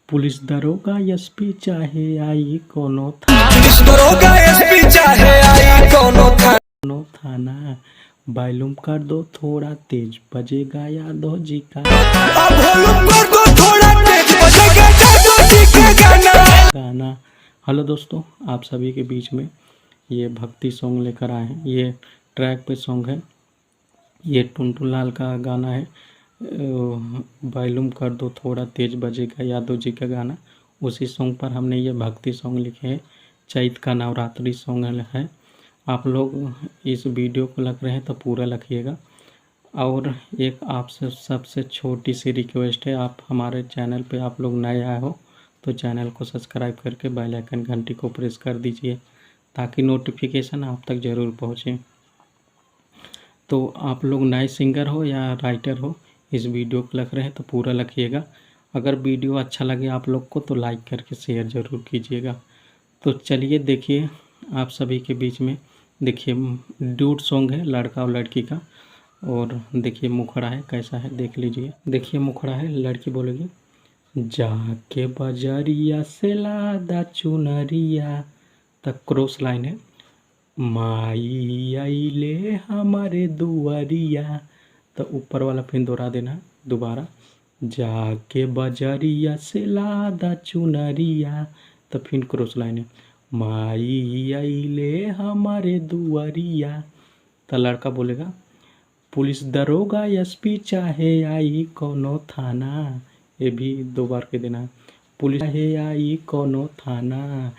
Police दरोगा SP चाहे आई कोनो पुलिस दरोगा एसपी चाहे आई कोनो थाना वॉल्यूम कर दो थोड़ा तेज बजेगा यादव जी का अब वॉल्यूम कर दो थोड़ा तेज बजेगा यादव जी का गाना। हेलो दोस्तों, आप सभी के बीच में ये भक्ति सॉन्ग लेकर आए हैं। ये ट्रैक पे सॉन्ग है, ये टुनटुन लाल का गाना है। वॉल्यूम कर दो थोड़ा तेज बजेगा यादव जी का गाना। उसी सॉन्ग पर हमने ये भक्ति सॉन्ग लिखे हैं। चैत का नवरात्रि सॉन्ग है। आप लोग इस वीडियो को लग रहे हैं तो पूरा लिखिएगा। और एक आपसे सबसे छोटी सी रिक्वेस्ट है, आप हमारे चैनल पे आप लोग नए आए हो तो चैनल को सब्सक्राइब करके बेल आइकन घंटी को प्रेस कर दीजिए ताकि नोटिफिकेशन आप तक ज़रूर पहुँचे। तो आप लोग नए सिंगर हो या राइटर हो, इस वीडियो को लिख रहे हैं तो पूरा लिखिएगा। अगर वीडियो अच्छा लगे आप लोग को तो लाइक करके शेयर ज़रूर कीजिएगा। तो चलिए देखिए, आप सभी के बीच में देखिए ड्यूट सॉन्ग है लड़का और लड़की का। और देखिए मुखड़ा है कैसा है, देख लीजिए। देखिए मुखड़ा है, लड़की बोलेगी जाके बजरिया से लादा चुनरिया, तक क्रॉस लाइन है। माई आइले हमारे दुआरिया, तो ऊपर वाला फिर दोहरा देना है दोबारा। जाके बजरिया से लादा चुनरिया, तो फिर क्रॉस लाइन है। माई आइले हमारे दुआरिया, तो लड़का बोलेगा पुलिस दरोगा एसपी चाहे आई कोनो थाना। ये भी दो बार के देना है। पुलिस चाहे आई कोनो थाना,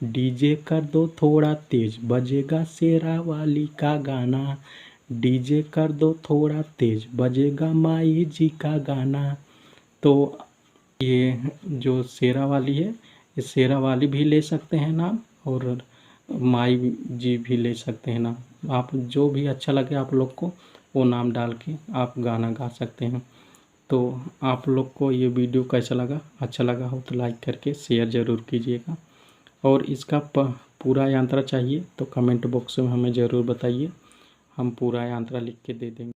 डीजे कर दो थोड़ा तेज बजेगा शेरा वाली का गाना। डीजे कर दो थोड़ा तेज बजेगा माई जी का गाना। तो ये जो शेरा वाली है, ये शेरा वाली भी ले सकते हैं नाम, और माई जी भी ले सकते हैं नाम। आप जो भी अच्छा लगे आप लोग को वो नाम डाल के आप गाना गा सकते हैं। तो आप लोग को ये वीडियो कैसा लगा, अच्छा लगा हो तो लाइक करके शेयर ज़रूर कीजिएगा। और इसका पूरा यांत्रा चाहिए तो कमेंट बॉक्स में हमें ज़रूर बताइए, हम पूरा यांत्रा लिख के दे देंगे।